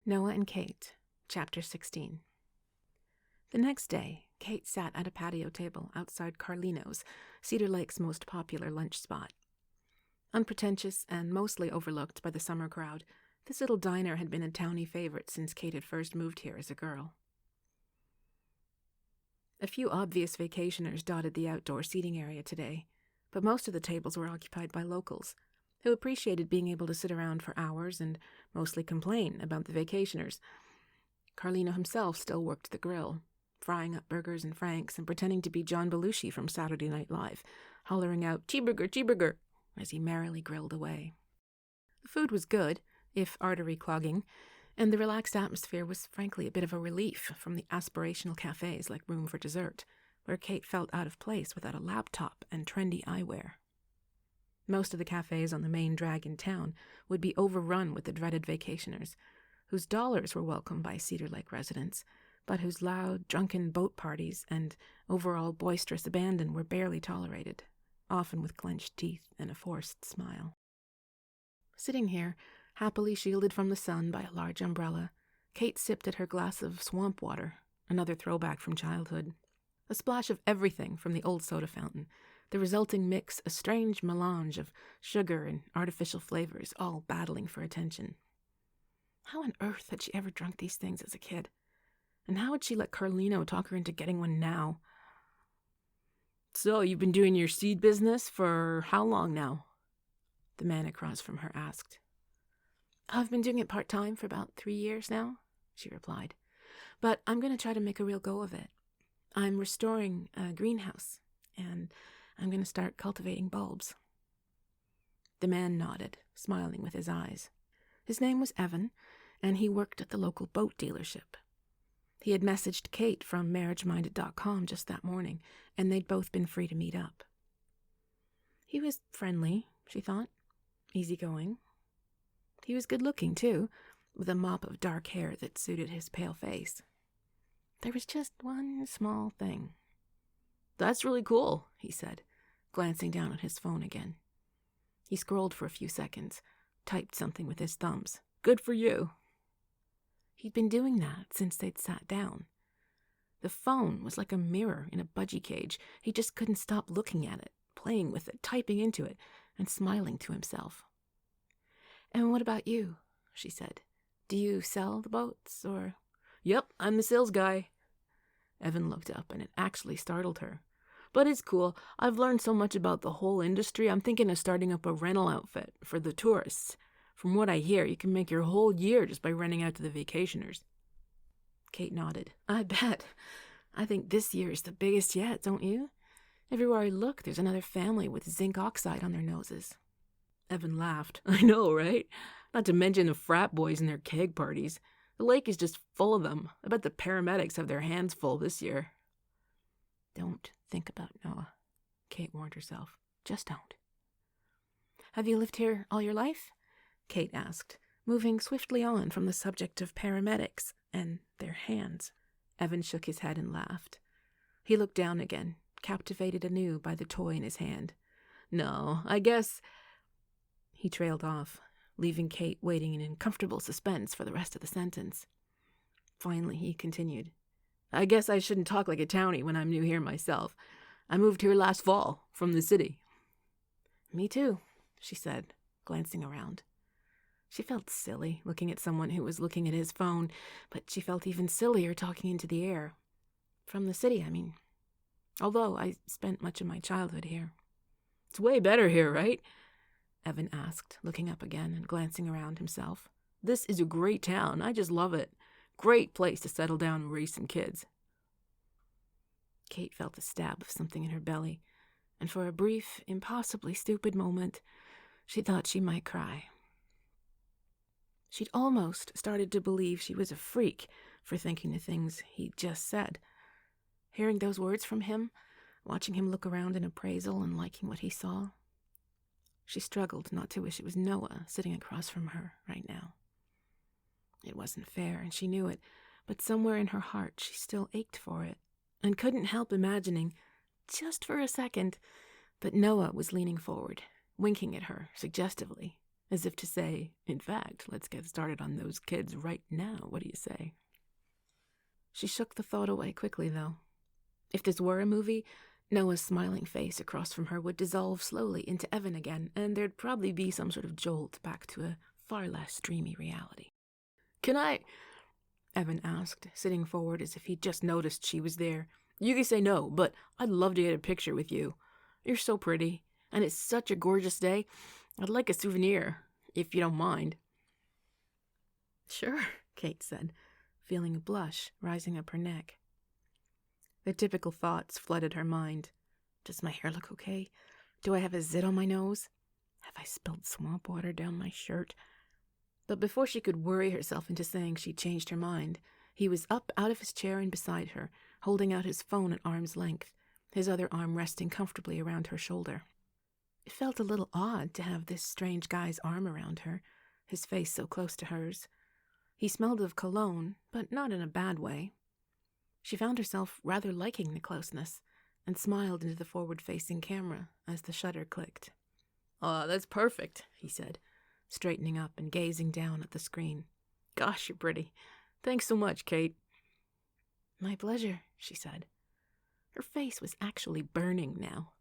Noah and Kate, Chapter 16. The next day, Kate sat at a patio table outside Carlino's, Cedar Lake's most popular lunch spot. Unpretentious and mostly overlooked by the summer crowd, this little diner had been a townie favorite since Kate had first moved here as a girl. A few obvious vacationers dotted the outdoor seating area today, but most of the tables were occupied by locals, who appreciated being able to sit around for hours and mostly complain about the vacationers. Carlino himself still worked the grill, frying up burgers and franks and pretending to be John Belushi from Saturday Night Live, hollering out, "Cheeseburger, cheeseburger," as he merrily grilled away. The food was good, if artery-clogging, and the relaxed atmosphere was frankly a bit of a relief from the aspirational cafes like Room for Dessert, where Kate felt out of place without a laptop and trendy eyewear. Most of the cafes on the main drag in town would be overrun with the dreaded vacationers, whose dollars were welcomed by Cedar Lake residents, but whose loud, drunken boat parties and overall boisterous abandon were barely tolerated, often with clenched teeth and a forced smile. Sitting here, happily shielded from the sun by a large umbrella, Kate sipped at her glass of swamp water, another throwback from childhood. A splash of everything from the old soda fountain, the resulting mix a strange melange of sugar and artificial flavors, all battling for attention. How on earth had she ever drunk these things as a kid? And how had she let Carlino talk her into getting one now? "So, you've been doing your seed business for how long now?" the man across from her asked. "I've been doing it part-time for about 3 years now," she replied. "But I'm going to try to make a real go of it. I'm restoring a greenhouse, and I'm going to start cultivating bulbs." The man nodded, smiling with his eyes. His name was Evan, and he worked at the local boat dealership. He had messaged Kate from marriageminded.com just that morning, and they'd both been free to meet up. He was friendly, she thought, easygoing. He was good-looking, too, with a mop of dark hair that suited his pale face. There was just one small thing. "That's really cool," he said, glancing down at his phone again. He scrolled for a few seconds, typed something with his thumbs. "Good for you." He'd been doing that since they'd sat down. The phone was like a mirror in a budgie cage. He just couldn't stop looking at it, playing with it, typing into it, and smiling to himself. "And what about you?" she said. "Do you sell the boats, or—" "Yep, I'm the sales guy." Evan looked up, and it actually startled her. "But it's cool. I've learned so much about the whole industry. I'm thinking of starting up a rental outfit for the tourists. From what I hear, you can make your whole year just by renting out to the vacationers." Kate nodded. "I bet. I think this year is the biggest yet, don't you? Everywhere I look, there's another family with zinc oxide on their noses." Evan laughed. "I know, right? Not to mention the frat boys and their keg parties. The lake is just full of them. I bet the paramedics have their hands full this year." "Don't think about Noah," Kate warned herself. "Just don't." "Have you lived here all your life?" Kate asked, moving swiftly on from the subject of paramedics and their hands. Evan shook his head and laughed. He looked down again, captivated anew by the toy in his hand. "No, I guess—" He trailed off, leaving Kate waiting in uncomfortable suspense for the rest of the sentence. Finally, he continued. "I guess I shouldn't talk like a townie when I'm new here myself. I moved here last fall, from the city." "Me too," she said, glancing around. She felt silly looking at someone who was looking at his phone, but she felt even sillier talking into the air. "From the city, I mean. Although I spent much of my childhood here." "It's way better here, right?" Evan asked, looking up again and glancing around himself. "This is a great town. I just love it. Great place to settle down and raise some kids." Kate felt a stab of something in her belly, and for a brief, impossibly stupid moment, she thought she might cry. She'd almost started to believe she was a freak for thinking the things he'd just said. Hearing those words from him, watching him look around in appraisal and liking what he saw, she struggled not to wish it was Noah sitting across from her right now. It wasn't fair, and she knew it, but somewhere in her heart she still ached for it, and couldn't help imagining, just for a second, that Noah was leaning forward, winking at her suggestively, as if to say, in fact, let's get started on those kids right now, what do you say? She shook the thought away quickly, though. If this were a movie, Noah's smiling face across from her would dissolve slowly into Evan again, and there'd probably be some sort of jolt back to a far less dreamy reality. Can I? Evan asked, sitting forward as if he'd just noticed she was there. You can say no, but I'd love to get a picture with you. You're so pretty, and it's such a gorgeous day. I'd like a souvenir, if you don't mind. Sure, Kate said, feeling a blush rising up her neck. The typical thoughts flooded her mind. Does my hair look okay? Do I have a zit on my nose? Have I spilled swamp water down my shirt? But before she could worry herself into saying she'd changed her mind, he was up out of his chair and beside her, holding out his phone at arm's length, his other arm resting comfortably around her shoulder. It felt a little odd to have this strange guy's arm around her, his face so close to hers. He smelled of cologne, but not in a bad way. She found herself rather liking the closeness, and smiled into the forward-facing camera as the shutter clicked. That's perfect, he said, straightening up and gazing down at the screen. Gosh, you're pretty. Thanks so much, Kate. My pleasure, she said. Her face was actually burning now.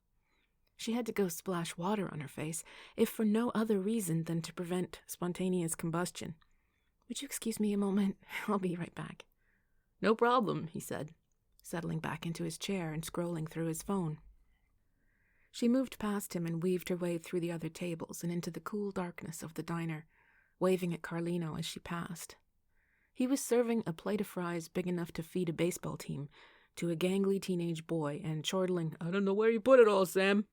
She had to go splash water on her face, if for no other reason than to prevent spontaneous combustion. Would you excuse me a moment? I'll be right back. No problem, he said, settling back into his chair and scrolling through his phone. She moved past him and weaved her way through the other tables and into the cool darkness of the diner, waving at Carlino as she passed. He was serving a plate of fries big enough to feed a baseball team to a gangly teenage boy and chortling, I don't know where you put it all, Sam.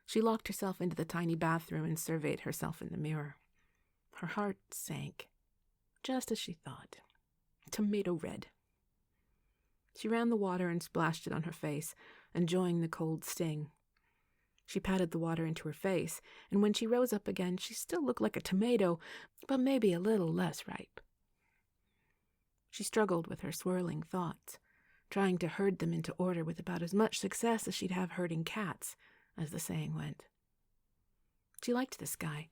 She locked herself into the tiny bathroom and surveyed herself in the mirror. Her heart sank, just as she thought. Tomato red. She ran the water and splashed it on her face, enjoying the cold sting. She patted the water into her face, and when she rose up again, she still looked like a tomato, but maybe a little less ripe. She struggled with her swirling thoughts, trying to herd them into order with about as much success as she'd have herding cats, as the saying went. She liked this guy.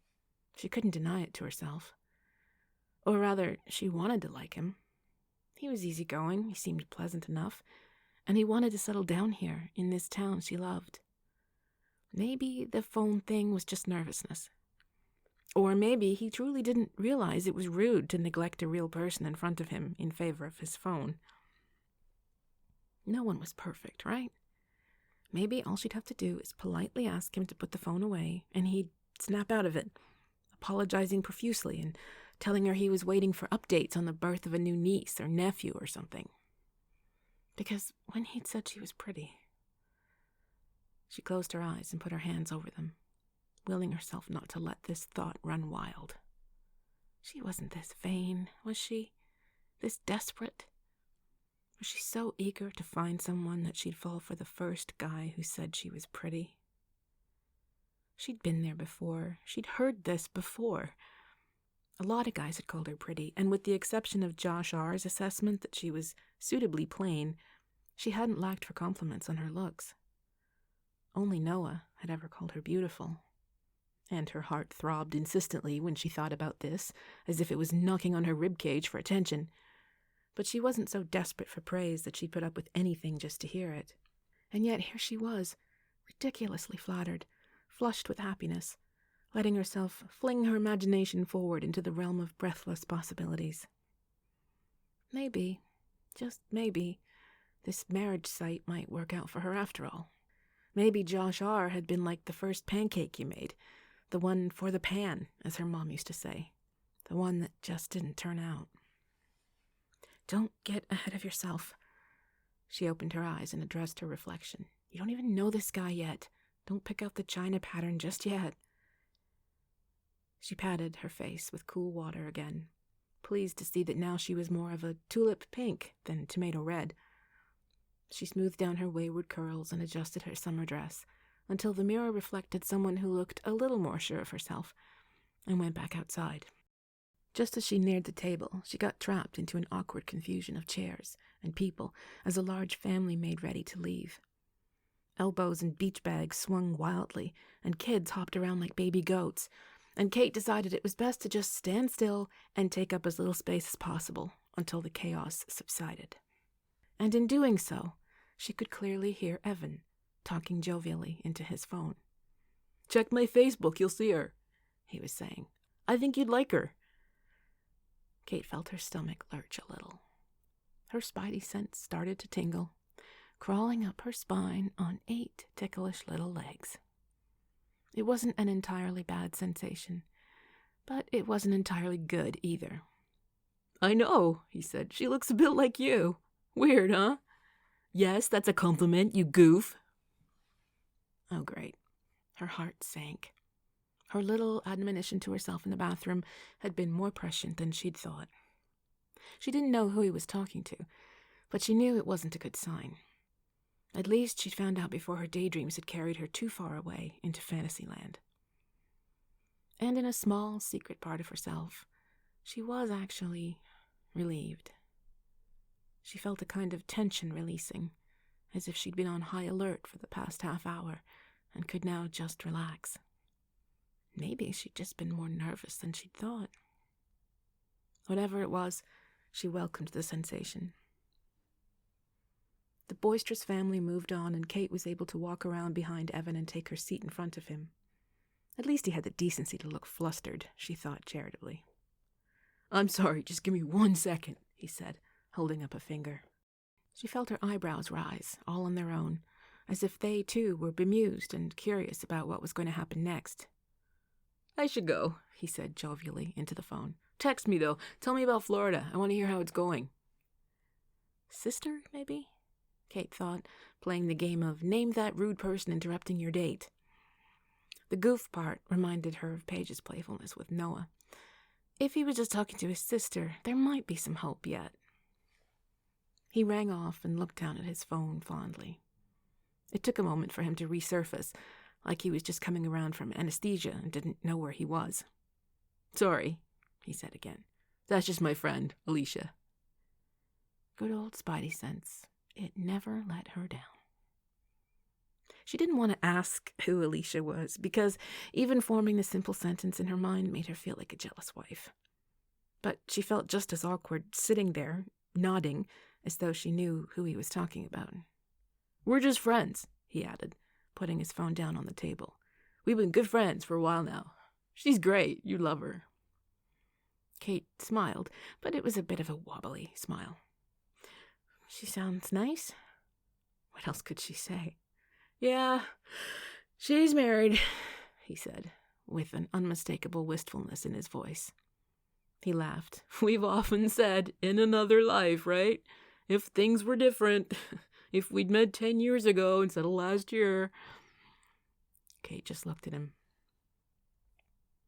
She couldn't deny it to herself. Or rather, she wanted to like him. He was easygoing, he seemed pleasant enough, and he wanted to settle down here, in this town she loved. Maybe the phone thing was just nervousness. Or maybe he truly didn't realize it was rude to neglect a real person in front of him in favor of his phone. No one was perfect, right? Maybe all she'd have to do is politely ask him to put the phone away, and he'd snap out of it, apologizing profusely and telling her he was waiting for updates on the birth of a new niece or nephew or something. Because when he'd said she was pretty... She closed her eyes and put her hands over them, willing herself not to let this thought run wild. She wasn't this vain, was she? This desperate? Was she so eager to find someone that she'd fall for the first guy who said she was pretty? She'd been there before. She'd heard this before. A lot of guys had called her pretty, and with the exception of Josh R.'s assessment that she was suitably plain, she hadn't lacked for compliments on her looks. Only Noah had ever called her beautiful. And her heart throbbed insistently when she thought about this, as if it was knocking on her ribcage for attention. But she wasn't so desperate for praise that she'd put up with anything just to hear it. And yet here she was, ridiculously flattered, flushed with happiness, letting herself fling her imagination forward into the realm of breathless possibilities. Maybe, just maybe, this marriage site might work out for her after all. Maybe Josh R. had been like the first pancake you made, the one for the pan, as her mom used to say, the one that just didn't turn out. Don't get ahead of yourself. She opened her eyes and addressed her reflection. You don't even know this guy yet. Don't pick out the china pattern just yet. She patted her face with cool water again, pleased to see that now she was more of a tulip pink than tomato red. She smoothed down her wayward curls and adjusted her summer dress until the mirror reflected someone who looked a little more sure of herself, and went back outside. Just as she neared the table, she got trapped into an awkward confusion of chairs and people as a large family made ready to leave. Elbows and beach bags swung wildly, and kids hopped around like baby goats, and Kate decided it was best to just stand still and take up as little space as possible until the chaos subsided. And in doing so, she could clearly hear Evan talking jovially into his phone. "Check my Facebook, you'll see her," he was saying. "I think you'd like her." Kate felt her stomach lurch a little. Her spidey sense started to tingle, crawling up her spine on 8 ticklish little legs. It wasn't an entirely bad sensation, but it wasn't entirely good either. "I know," he said. "She looks a bit like you. Weird, huh?" "Yes, that's a compliment, you goof." Oh, great. Her heart sank. Her little admonition to herself in the bathroom had been more prescient than she'd thought. She didn't know who he was talking to, but she knew it wasn't a good sign. At least she'd found out before her daydreams had carried her too far away into Fantasyland. And in a small, secret part of herself, she was actually relieved. She felt a kind of tension releasing, as if she'd been on high alert for the past half hour and could now just relax. Maybe she'd just been more nervous than she'd thought. Whatever it was, she welcomed the sensation. The boisterous family moved on, and Kate was able to walk around behind Evan and take her seat in front of him. At least he had the decency to look flustered, she thought charitably. "I'm sorry, just give me 1 second, he said, holding up a finger. She felt her eyebrows rise, all on their own, as if they, too, were bemused and curious about what was going to happen next. "I should go," he said jovially into the phone. "Text me, though. Tell me about Florida. I want to hear how it's going." Sister, maybe? Kate thought, playing the game of name that rude person interrupting your date. The goof part reminded her of Paige's playfulness with Noah. If he was just talking to his sister, there might be some hope yet. He rang off and looked down at his phone fondly. It took a moment for him to resurface, like he was just coming around from anesthesia and didn't know where he was. "Sorry," he said again. "That's just my friend, Alicia." Good old spidey sense. It never let her down. She didn't want to ask who Alicia was, because even forming the simple sentence in her mind made her feel like a jealous wife. But she felt just as awkward sitting there, nodding, as though she knew who he was talking about. "We're just friends," he added, putting his phone down on the table. "We've been good friends for a while now. She's great. You love her." Kate smiled, but it was a bit of a wobbly smile. "She sounds nice." What else could she say? "Yeah, she's married," he said, with an unmistakable wistfulness in his voice. He laughed. "We've often said, in another life, right? If things were different. If we'd met 10 years ago instead of last year." Kate just looked at him.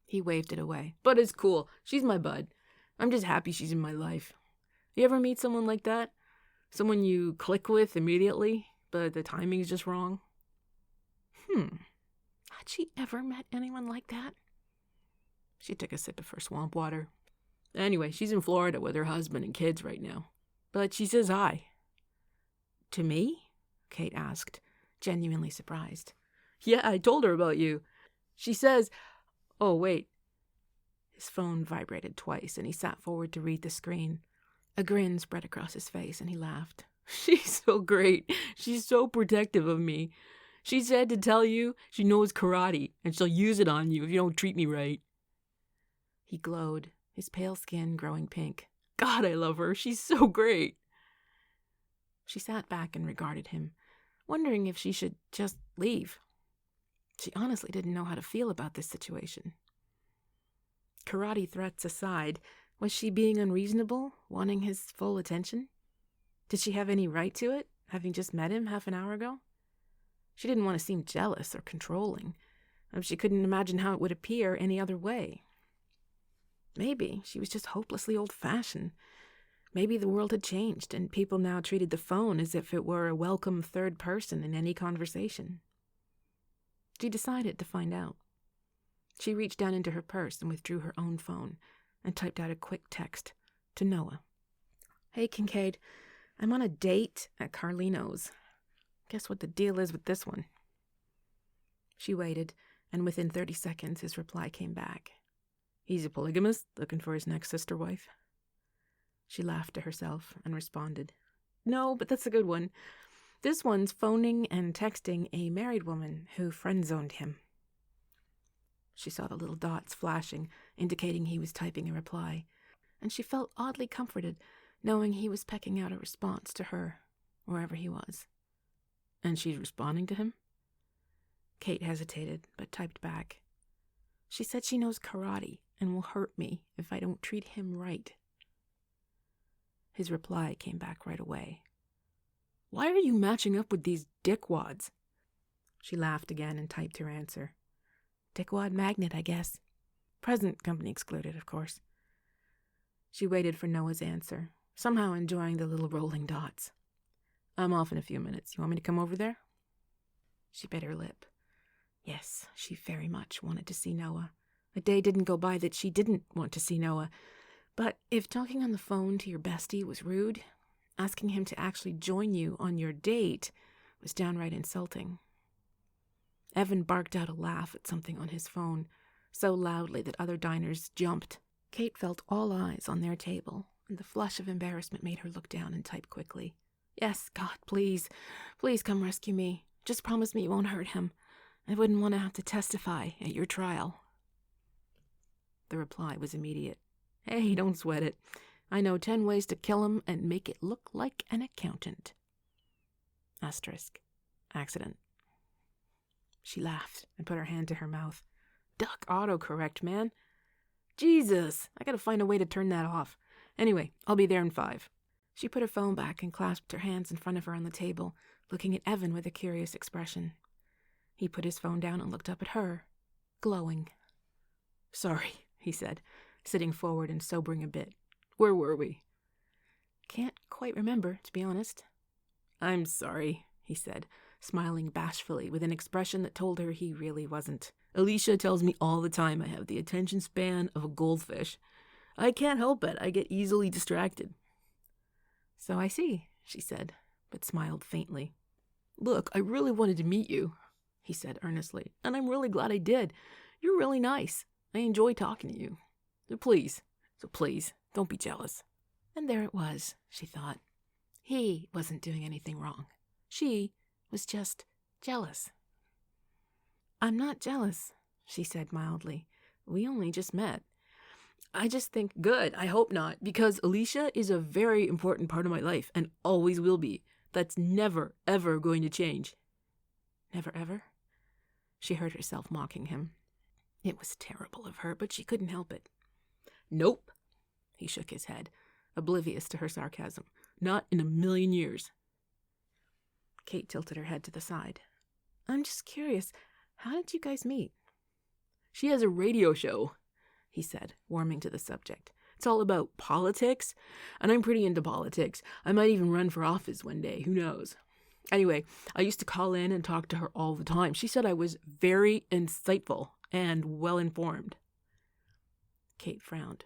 He waved it away. "But it's cool. She's my bud. I'm just happy she's in my life. You ever meet someone like that? Someone you click with immediately, but the timing's just wrong?" Had she ever met anyone like that? She took a sip of her swamp water. "Anyway, she's in Florida with her husband and kids right now. But she says hi." "To me?" Kate asked, genuinely surprised. "Yeah, I told her about you. She says, oh, wait." His phone vibrated twice, and he sat forward to read the screen. A grin spread across his face, and he laughed. "She's so great. She's so protective of me. She said to tell you she knows karate, and she'll use it on you if you don't treat me right." He glowed, his pale skin growing pink. "God, I love her. She's so great." She sat back and regarded him, wondering if she should just leave. She honestly didn't know how to feel about this situation. Karate threats aside, was she being unreasonable, wanting his full attention? Did she have any right to it, having just met him half an hour ago? She didn't want to seem jealous or controlling. She couldn't imagine how it would appear any other way. Maybe she was just hopelessly old-fashioned. Maybe the world had changed, and people now treated the phone as if it were a welcome third person in any conversation. She decided to find out. She reached down into her purse and withdrew her own phone and typed out a quick text to Noah. "Hey, Kincaid, I'm on a date at Carlino's. Guess what the deal is with this one? She waited, and within 30 seconds his reply came back. He's a polygamist, looking for his next sister wife. She laughed to herself and responded, No, but that's a good one. This one's phoning and texting a married woman who friend-zoned him. She saw the little dots flashing, indicating he was typing a reply, and she felt oddly comforted, knowing he was pecking out a response to her, wherever he was. And she's responding to him? Kate hesitated, but typed back. She said she knows karate and will hurt me if I don't treat him right. His reply came back right away. Why are you matching up with these dickwads? She laughed again and typed her answer. Dickwad magnet, I guess. Present company excluded, of course. She waited for Noah's answer, somehow enjoying the little rolling dots. I'm off in a few minutes. You want me to come over there? She bit her lip. Yes, she very much wanted to see Noah. A day didn't go by that she didn't want to see Noah. But if talking on the phone to your bestie was rude, asking him to actually join you on your date was downright insulting. Evan barked out a laugh at something on his phone, so loudly that other diners jumped. Kate felt all eyes on their table, and the flush of embarrassment made her look down and type quickly. Yes, God, please come rescue me. Just promise me you won't hurt him. I wouldn't want to have to testify at your trial. The reply was immediate. Hey, don't sweat it. I know 10 ways to kill him and make it look like an accountant. Asterisk. Accident. She laughed and put her hand to her mouth. Duck autocorrect, man. Jesus, I gotta find a way to turn that off. Anyway, I'll be there in 5. She put her phone back and clasped her hands in front of her on the table, looking at Evan with a curious expression. He put his phone down and looked up at her, glowing. Sorry, he said, sitting forward and sobering a bit. Where were we? Can't quite remember, to be honest. I'm sorry, he said, smiling bashfully with an expression that told her he really wasn't. Alicia tells me all the time I have the attention span of a goldfish. I can't help it. I get easily distracted. So I see, she said, but smiled faintly. Look, I really wanted to meet you, he said earnestly, and I'm really glad I did. You're really nice. I enjoy talking to you. So please, don't be jealous. And there it was, she thought. He wasn't doing anything wrong. She was just jealous. I'm not jealous, she said mildly. We only just met. I just think, good, I hope not, because Alicia is a very important part of my life and always will be. That's never, ever going to change. Never, ever? She heard herself mocking him. It was terrible of her, but she couldn't help it. Nope, he shook his head, oblivious to her sarcasm. Not in a million years. Kate tilted her head to the side. I'm just curious, how did you guys meet? She has a radio show, he said, warming to the subject. It's all about politics, and I'm pretty into politics. I might even run for office one day, who knows? Anyway, I used to call in and talk to her all the time. She said I was very insightful and well-informed. Kate frowned.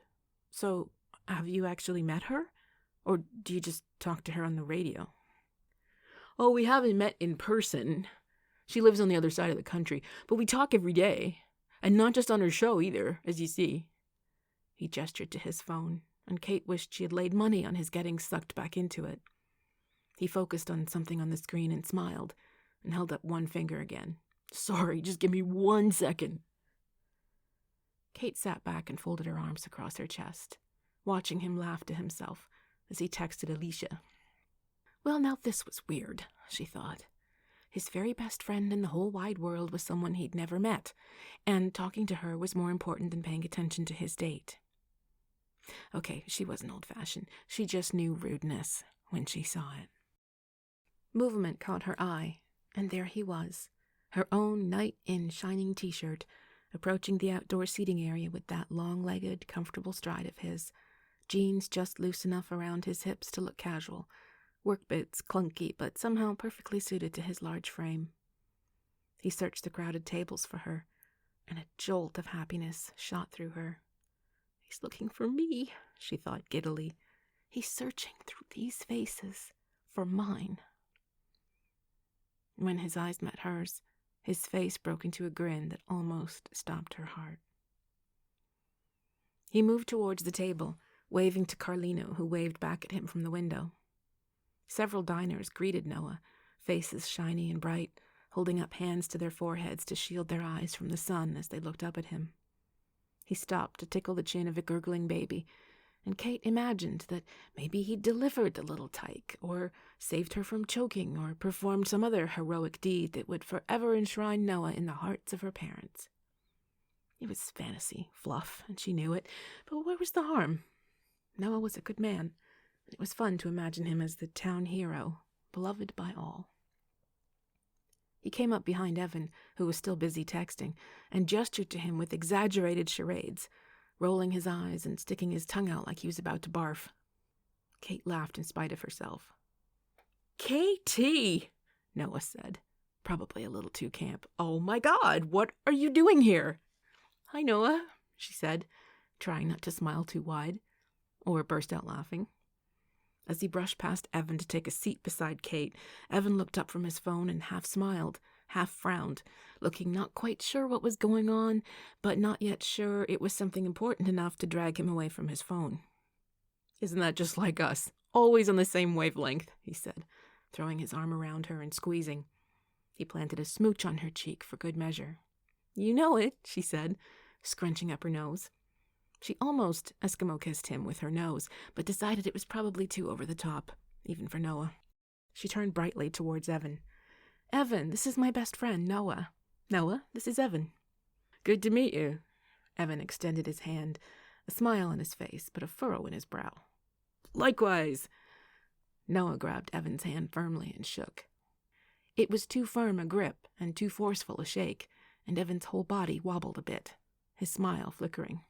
So, have you actually met her? Or do you just talk to her on the radio? Oh, we haven't met in person. She lives on the other side of the country, but we talk every day. And not just on her show either, as you see. He gestured to his phone, and Kate wished she had laid money on his getting sucked back into it. He focused on something on the screen and smiled, and held up one finger again. Sorry, just give me 1 second. Kate sat back and folded her arms across her chest, watching him laugh to himself as he texted Alicia. Well, now this was weird, she thought. His very best friend in the whole wide world was someone he'd never met, and talking to her was more important than paying attention to his date. Okay, she wasn't old-fashioned. She just knew rudeness when she saw it. Movement caught her eye, and there he was, her own knight-in shining t-shirt, approaching the outdoor seating area with that long-legged, comfortable stride of his, jeans just loose enough around his hips to look casual, work boots clunky but somehow perfectly suited to his large frame. He searched the crowded tables for her, and a jolt of happiness shot through her. He's looking for me, she thought giddily. He's searching through these faces for mine. When his eyes met hers, his face broke into a grin that almost stopped her heart. He moved towards the table, waving to Carlino, who waved back at him from the window. Several diners greeted Noah, faces shiny and bright, holding up hands to their foreheads to shield their eyes from the sun as they looked up at him. He stopped to tickle the chin of a gurgling baby, and Kate imagined that maybe he'd delivered the little tyke, or saved her from choking, or performed some other heroic deed that would forever enshrine Noah in the hearts of her parents. It was fantasy, fluff, and she knew it, but where was the harm? Noah was a good man, and it was fun to imagine him as the town hero, beloved by all. He came up behind Evan, who was still busy texting, and gestured to him with exaggerated charades, rolling his eyes and sticking his tongue out like he was about to barf. Kate laughed in spite of herself. "KT," Noah said, probably a little too camp. "Oh my God, what are you doing here?" "Hi, Noah," she said, trying not to smile too wide, or burst out laughing. As he brushed past Evan to take a seat beside Kate, Evan looked up from his phone and half smiled, half frowned, looking not quite sure what was going on, but not yet sure it was something important enough to drag him away from his phone. "Isn't that just like us? Always on the same wavelength," he said, throwing his arm around her and squeezing. He planted a smooch on her cheek for good measure. "You know it," she said, scrunching up her nose. She almost Eskimo-kissed him with her nose, but decided it was probably too over the top, even for Noah. She turned brightly towards Evan. "Evan, this is my best friend, Noah. Noah, this is Evan." "Good to meet you." Evan extended his hand, a smile on his face, but a furrow in his brow. "Likewise." Noah grabbed Evan's hand firmly and shook. It was too firm a grip and too forceful a shake, and Evan's whole body wobbled a bit, his smile flickering.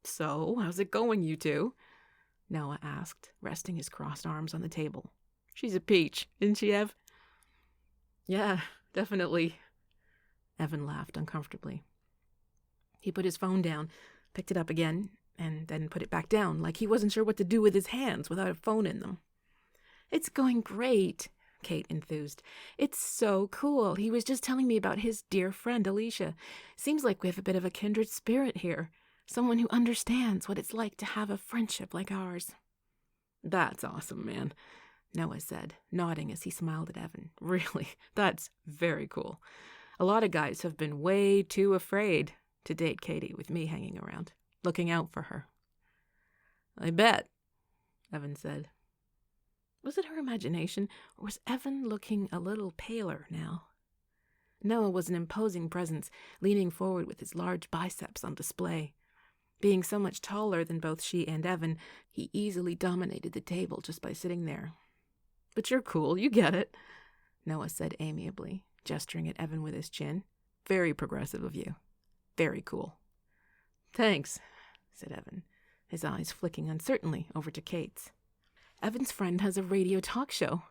"So, how's it going, you two?" Noah asked, resting his crossed arms on the table. "She's a peach, isn't she, Ev?" "Yeah, definitely." Evan laughed uncomfortably. He put his phone down, picked it up again, and then put it back down, like he wasn't sure what to do with his hands without a phone in them. "It's going great," Kate enthused. "It's so cool. He was just telling me about his dear friend, Alicia. Seems like we have a bit of a kindred spirit here. Someone who understands what it's like to have a friendship like ours." "That's awesome, man," Noah said, nodding as he smiled at Evan. "Really, that's very cool. A lot of guys have been way too afraid to date Katie with me hanging around, looking out for her." "I bet," Evan said. Was it her imagination, or was Evan looking a little paler now? Noah was an imposing presence, leaning forward with his large biceps on display. Being so much taller than both she and Evan, he easily dominated the table just by sitting there. "But you're cool, you get it," Noah said amiably, gesturing at Evan with his chin. "Very progressive of you. Very cool." "Thanks," said Evan, his eyes flicking uncertainly over to Kate's. "Evan's friend has a radio talk show,"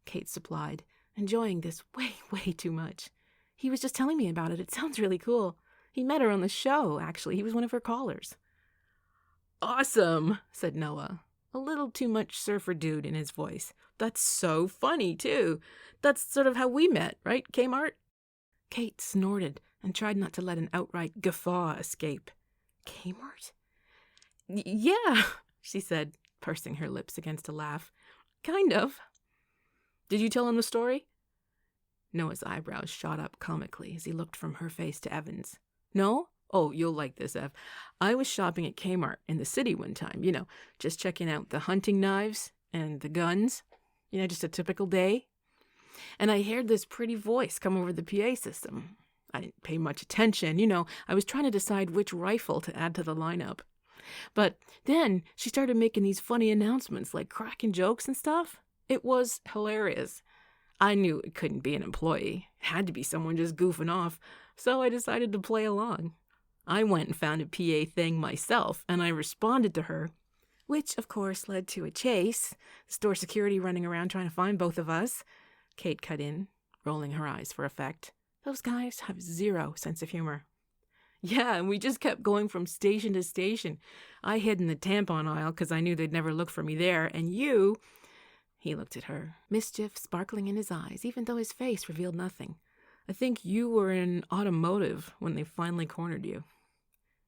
Kate supplied, enjoying this way too much. "He was just telling me about it. It sounds really cool. He met her on the show, actually. He was one of her callers." "Awesome," said Noah, a little too much surfer dude in his voice. "That's so funny, too. That's sort of how we met, right, Kmart?" Kate snorted and tried not to let an outright guffaw escape. "Kmart?" "Yeah," she said, pursing her lips against a laugh. "Kind of." "Did you tell him the story?" Noah's eyebrows shot up comically as he looked from her face to Evan's. "No? Oh, you'll like this, Ev. I was shopping at Kmart in the city one time, just checking out the hunting knives and the guns, just a typical day. And I heard this pretty voice come over the PA system. I didn't pay much attention, I was trying to decide which rifle to add to the lineup. But then she started making these funny announcements, like cracking jokes and stuff. It was hilarious. I knew it couldn't be an employee. It had to be someone just goofing off, so I decided to play along. I went and found a PA thing myself, and I responded to her, which, of course, led to a chase, store security running around trying to find both of us. Kate cut in, rolling her eyes for effect. Those guys have zero sense of humor. Yeah, and we just kept going from station to station. I hid in the tampon aisle because I knew they'd never look for me there, and you, He looked at her, mischief sparkling in his eyes, even though his face revealed nothing. I think you were in automotive when they finally cornered you.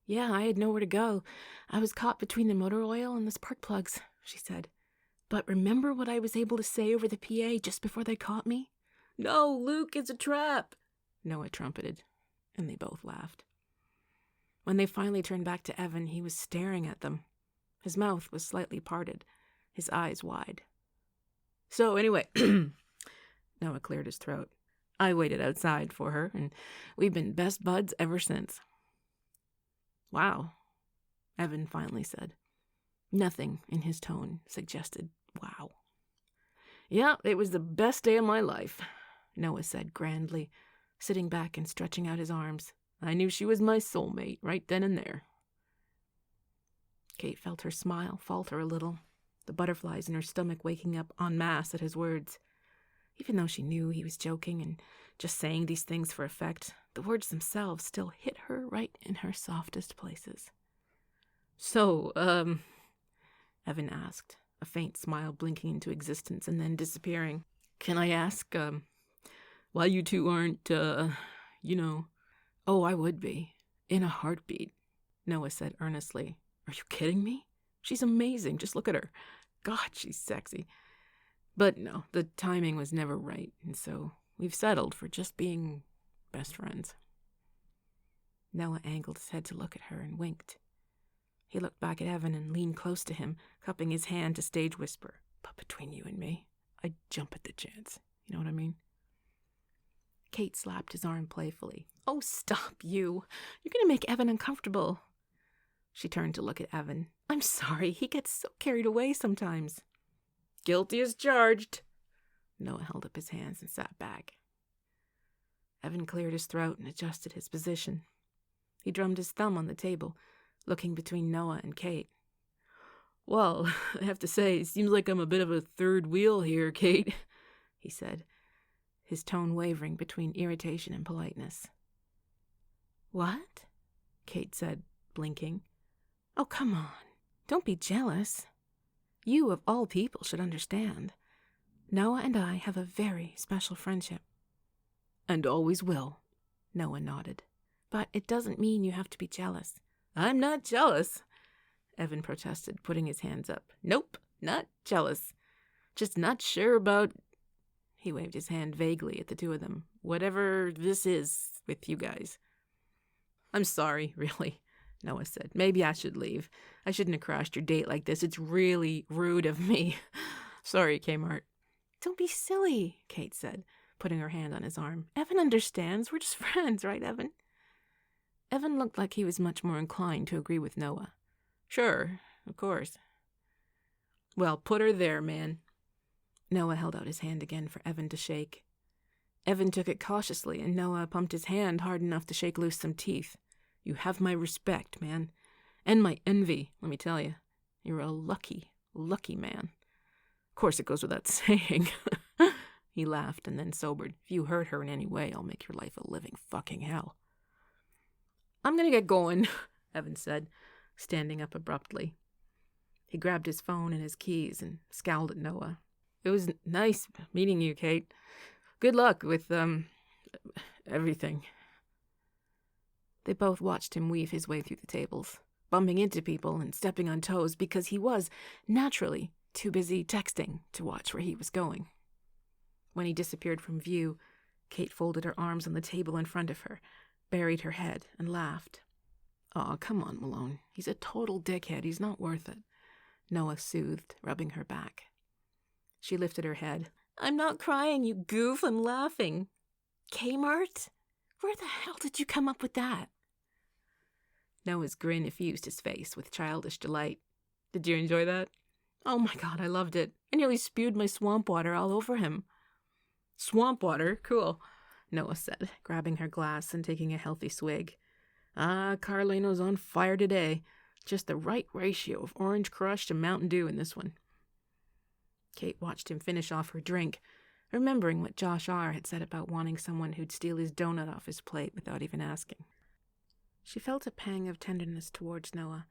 Yeah, I had nowhere to go. I was caught between the motor oil and the spark plugs, she said. But remember what I was able to say over the PA just before they caught me? No, Luke, it's a trap, Noah trumpeted, and they both laughed. When they finally turned back to Evan, he was staring at them. His mouth was slightly parted, his eyes wide. So anyway, Noah cleared his throat. I waited outside for her, and we've been best buds ever since. Wow, Evan finally said. Nothing in his tone suggested wow. Yeah, it was the best day of my life, Noah said grandly, sitting back and stretching out his arms. I knew she was my soulmate right then and there. Kate felt her smile falter a little, the butterflies in her stomach waking up en masse at his words. Even though she knew he was joking and just saying these things for effect, the words themselves still hit her right in her softest places. So, Evan asked, a faint smile blinking into existence and then disappearing. Can I ask, why you two aren't, you know... Oh, I would be. In a heartbeat, Noah said earnestly. Are you kidding me? She's amazing. Just look at her. God, she's sexy. But no, the timing was never right, and so we've settled for just being best friends. Noah angled his head to look at her and winked. He looked back at Evan and leaned close to him, cupping his hand to stage whisper. But between you and me, I'd jump at the chance. You know what I mean? Kate slapped his arm playfully. Oh, stop you. You're going to make Evan uncomfortable. She turned to look at Evan. I'm sorry, he gets so carried away sometimes. Guilty as charged. Noah held up his hands and sat back. Evan cleared his throat and adjusted his position. He drummed his thumb on the table, looking between Noah and Kate. Well, I have to say, it seems like I'm a bit of a third wheel here, Kate, he said, his tone wavering between irritation and politeness. What? Kate said, blinking. Oh, come on. Don't be jealous. You, of all people, should understand. Noah and I have a very special friendship. And always will, Noah nodded. But it doesn't mean you have to be jealous. I'm not jealous, Evan protested, putting his hands up. Nope, not jealous. Just not sure about... He waved his hand vaguely at the two of them. Whatever this is with you guys. I'm sorry, really, Noah said. Maybe I should leave. I shouldn't have crashed your date like this. It's really rude of me. Sorry, Kmart. Don't be silly, Kate said, putting her hand on his arm. Evan understands. We're just friends, right, Evan? Evan looked like he was much more inclined to agree with Noah. Sure, of course. Well, put her there, man. Noah held out his hand again for Evan to shake. Evan took it cautiously, and Noah pumped his hand hard enough to shake loose some teeth. You have my respect, man. And my envy, let me tell you. You're a lucky, lucky man. Of course it goes without saying. He laughed and then sobered. If you hurt her in any way, I'll make your life a living fucking hell. I'm gonna get going, Evan said, standing up abruptly. He grabbed his phone and his keys and scowled at Noah. It was nice meeting you, Kate. Good luck with, everything. They both watched him weave his way through the tables, bumping into people and stepping on toes because he was, naturally, too busy texting to watch where he was going. When he disappeared from view, Kate folded her arms on the table in front of her, buried her head, and laughed. Aw, come on, Malone. He's a total dickhead. He's not worth it, Noah soothed, rubbing her back. She lifted her head. I'm not crying, you goof. I'm laughing. Kmart? Where the hell did you come up with that? Noah's grin effused his face with childish delight. Did you enjoy that? Oh my God, I loved it. I nearly spewed my swamp water all over him. Swamp water? Cool, Noah said, grabbing her glass and taking a healthy swig. Ah, Carlino's on fire today. Just the right ratio of orange crush to Mountain Dew in this one. Kate watched him finish off her drink, remembering what Josh R. had said about wanting someone who'd steal his donut off his plate without even asking. She felt a pang of tenderness towards Noah,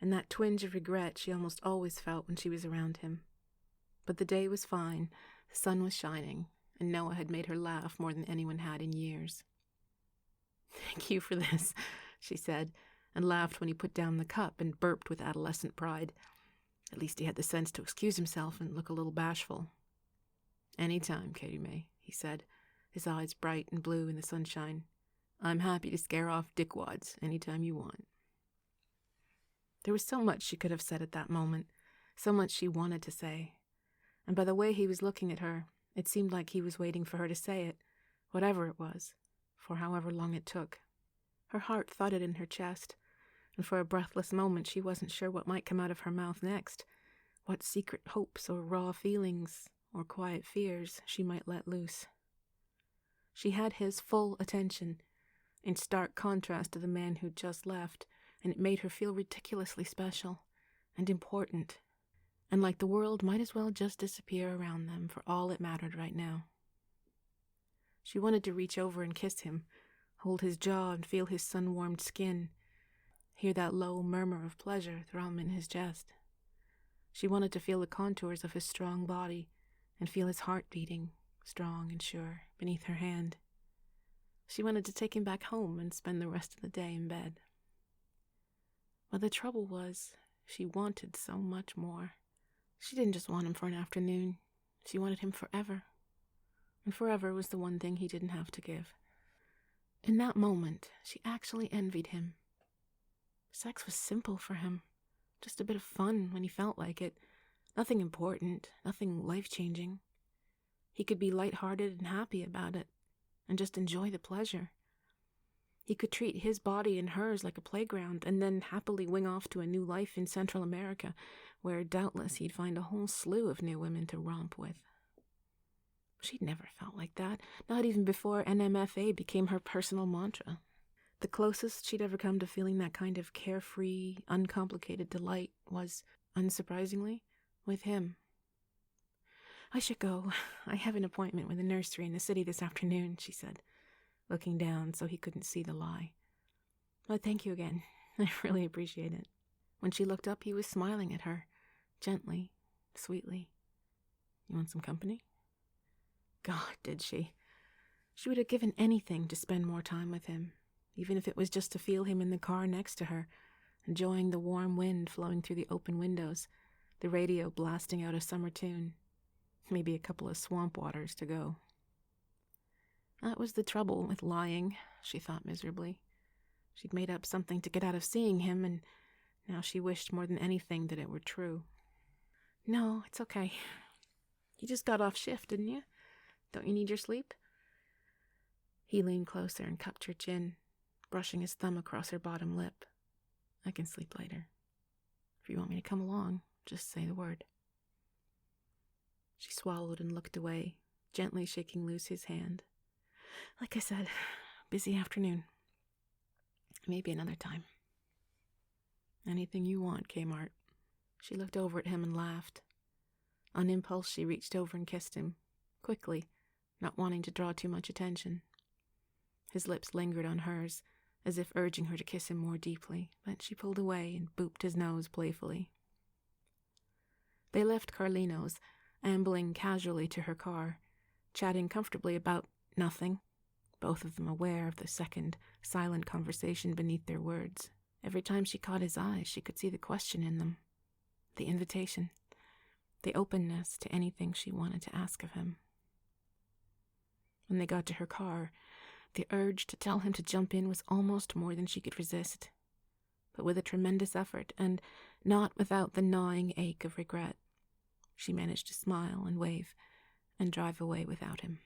and that twinge of regret she almost always felt when she was around him. But the day was fine, the sun was shining, and Noah had made her laugh more than anyone had in years. "Thank you for this," she said, and laughed when he put down the cup and burped with adolescent pride. At least he had the sense to excuse himself and look a little bashful. "Anytime, Katie May," he said, his eyes bright and blue in the sunshine. "I'm happy to scare off dickwads anytime you want." There was so much she could have said at that moment, so much she wanted to say. And by the way he was looking at her, it seemed like he was waiting for her to say it, whatever it was, for however long it took. Her heart thudded in her chest, and for a breathless moment she wasn't sure what might come out of her mouth next, what secret hopes or raw feelings or quiet fears she might let loose. She had his full attention, in stark contrast to the man who'd just left, and it made her feel ridiculously special and important, and like the world might as well just disappear around them for all it mattered right now. She wanted to reach over and kiss him, hold his jaw and feel his sun-warmed skin, hear that low murmur of pleasure thrum in his chest. She wanted to feel the contours of his strong body and feel his heart beating, strong and sure, beneath her hand. She wanted to take him back home and spend the rest of the day in bed. But the trouble was, she wanted so much more. She didn't just want him for an afternoon. She wanted him forever. And forever was the one thing he didn't have to give. In that moment, she actually envied him. Sex was simple for him. Just a bit of fun when he felt like it. Nothing important, nothing life-changing. He could be light-hearted and happy about it, and just enjoy the pleasure. He could treat his body and hers like a playground, and then happily wing off to a new life in Central America, where doubtless he'd find a whole slew of new women to romp with. She'd never felt like that, not even before NMFA became her personal mantra. The closest she'd ever come to feeling that kind of carefree, uncomplicated delight was, unsurprisingly, with him. "I should go. I have an appointment with a nursery in the city this afternoon," she said, looking down so he couldn't see the lie. "But thank you again. I really appreciate it." When she looked up, he was smiling at her, gently, sweetly. "You want some company?" God, did she? She would have given anything to spend more time with him, even if it was just to feel him in the car next to her, enjoying the warm wind flowing through the open windows, the radio blasting out a summer tune, maybe a couple of swamp waters to go. That was the trouble with lying, she thought miserably. She'd made up something to get out of seeing him, and now she wished more than anything that it were true. "No, it's okay. You just got off shift, didn't you? Don't you need your sleep?" He leaned closer and cupped her chin, brushing his thumb across her bottom lip. "I can sleep later. If you want me to come along, just say the word." She swallowed and looked away, gently shaking loose his hand. "Like I said, busy afternoon. Maybe another time." "Anything you want, Kmart." She looked over at him and laughed. On impulse, she reached over and kissed him, quickly, not wanting to draw too much attention. His lips lingered on hers, as if urging her to kiss him more deeply, but she pulled away and booped his nose playfully. They left Carlino's, ambling casually to her car, chatting comfortably about nothing, both of them aware of the second, silent conversation beneath their words. Every time she caught his eyes, she could see the question in them, the invitation, the openness to anything she wanted to ask of him. When they got to her car, the urge to tell him to jump in was almost more than she could resist. But with a tremendous effort, and not without the gnawing ache of regret, she managed to smile and wave and drive away without him.